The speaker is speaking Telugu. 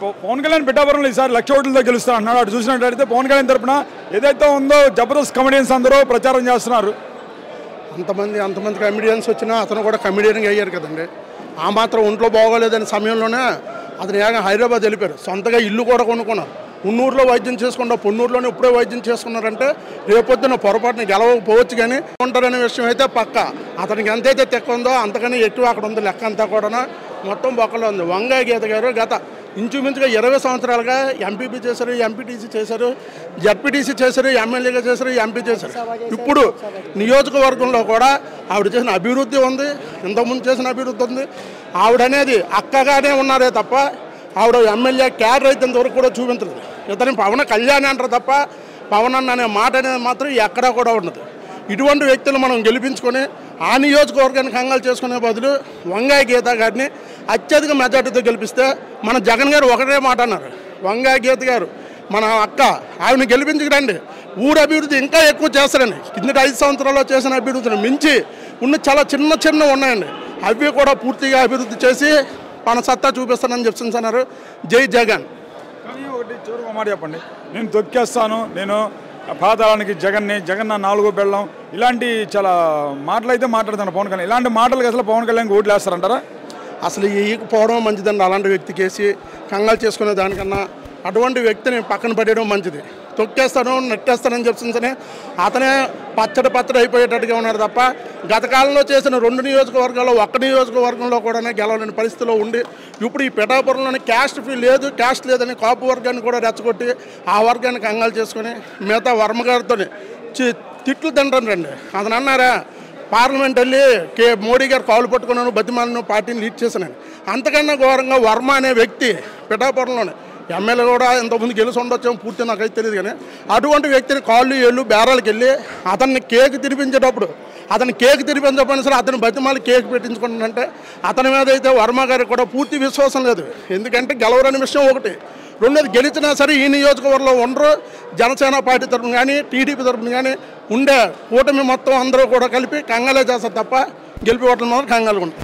పవన్ కళ్యాణ్ పిఠాపురంలో ఈసారి 1,00,000 ఓట్లతో గెలుస్తా అన్నాడు. అటు చూసినట్లయితే పవన్ కళ్యాణ్ తరపున ఏదైతే ఉందో జబర్దస్త్ కమెడియన్స్ అందరూ ప్రచారం చేస్తున్నారు. అంతమంది కమెడియన్స్ వచ్చినా అతను కూడా కమెడియన్గా అయ్యారు కదండి. ఆ మాత్రం ఒంట్లో బాగోలేదని సమయంలోనే అతను ఏకంగా హైదరాబాద్ వెళ్ళిపోయారు. సొంతగా ఇల్లు కూడా కొనుక్కున్నారు. ఉన్నూరులో వైద్యం చేసుకున్నా పొన్నూరులోనే ఇప్పుడే వైద్యం చేసుకున్నారంటే రేపొద్దున పొరపాటున గెలవకపోవచ్చు కానీ ఉంటారనే విషయం అయితే పక్క. అతనికి ఎంతైతే తెక్క ఉందో అంతకన్నా ఎక్కువ అక్కడ ఉంది. లెక్క అంతా కూడా మొత్తం బొక్కలో ఉంది. వంగాయ గీత గారు గత ఇంచుమించుగా 20 సంవత్సరాలుగా ఎంపీపీ చేశారు, ఎంపీటీసీ చేశారు, జడ్పీటీసీ చేశారు, ఎమ్మెల్యేగా చేశారు, ఎంపీ చేశారు. ఇప్పుడు నియోజకవర్గంలో కూడా ఆవిడ చేసిన అభివృద్ధి ఉంది, ఇంతకుముందు చేసిన అభివృద్ధి ఉంది. ఆవిడ అనేది అక్కగానే ఉన్నారే తప్ప ఆవిడ ఎమ్మెల్యే క్యాడర్ అయితే ఇంతవరకు కూడా చూపించలేదు. ఇతని పవన్ కళ్యాణ్ అంటారు తప్ప పవన్ అన్న అనే మాట అనేది మాత్రం ఎక్కడా కూడా ఉండదు. ఇటువంటి వ్యక్తులు మనం గెలిపించుకొని ఆ నియోజకవర్గాన్ని కంగాలు చేసుకునే బదులు వంగాయ గీత గారిని అత్యధిక మెజార్టీతో గెలిపిస్తే మన జగన్ గారు ఒకటే మాట అన్నారు. వంగాయ గీత గారు మన అక్క, ఆవిడని గెలిపించకండి, ఊరు అభివృద్ధి ఇంకా ఎక్కువ చేస్తారని. కిందటి 5 సంవత్సరాల్లో చేసిన అభివృద్ధిని మించి ఉన్న చాలా చిన్న ఉన్నాయండి. అవి కూడా పూర్తిగా అభివృద్ధి చేసి మన సత్తా చూపిస్తానని చెప్తున్నారు. జై జగన్. కానీ ఒకటి చివరికి మాట చెప్పండి, నేను తొక్కేస్తాను, నేను పాతాళానికి జగన్ నా 4 బెళ్ళం, ఇలాంటి చాలా మాటలు అయితే మాట్లాడుతాను పవన్ కళ్యాణ్. ఇలాంటి మాటలకి అసలు పవన్ కళ్యాణ్ ఓట్లు వేస్తారంటారా? అసలు ఈకపోవడం మంచిదండి. అలాంటి వ్యక్తికేసి కంగాలు చేసుకునే దానికన్నా అటువంటి వ్యక్తిని పక్కన పడేయడం మంచిది. తొక్కేస్తాను నెట్టేస్తానని చెప్తుందని అతనే పచ్చడి అయిపోయేటట్టుగా ఉన్నారు తప్ప గత కాలంలో చేసిన 2 నియోజకవర్గాల్లో 1 నియోజకవర్గంలో కూడా గెలవలేని పరిస్థితిలో ఉండి ఇప్పుడు ఈ పిఠాపురంలోని క్యాస్ట్ లేదని కాపు వర్గాన్ని కూడా రెచ్చగొట్టి ఆ వర్గాన్ని కంగాలు చేసుకొని మిగతా వర్మ గారితో తిట్లు తింటారండి. అతను అన్నారా పార్లమెంట్ వెళ్ళి మోడీ గారు కాలు పట్టుకున్నాను, బతిమాలను, పార్టీని లీడ్ చేశానని. అంతకన్నా ఘోరంగా వర్మ అనే వ్యక్తి పిఠాపురంలోనే ఎమ్మెల్యే కూడా ఇంతకుముందు గెలిచి ఉండొచ్చాము పూర్తి నాకైతే తెలియదు కానీ అటువంటి వ్యక్తిని కాళ్ళు బేరాలకు వెళ్ళి అతన్ని కేక్ తినిపించేటప్పుడు తినిపించకపోయినా సరే అతని బతిమాలి కేక్ పెట్టించుకుంటానంటే అతని మీద అయితే వర్మ గారికి కూడా పూర్తి విశ్వాసం లేదు. ఎందుకంటే గెలవరని విషయం ఒకటి. రెండోది గెలిచినా సరే ఈ నియోజకవర్గంలో ఉండరు. జనసేన పార్టీ తరఫున కానీ టీడీపీ తరఫున కానీ ఉండే కూటమి మొత్తం అందరూ కూడా కలిపి కంగాలే చేస్తారు తప్ప గెలిపి ఓట్ల మీద కంగాలు ఉంటారు.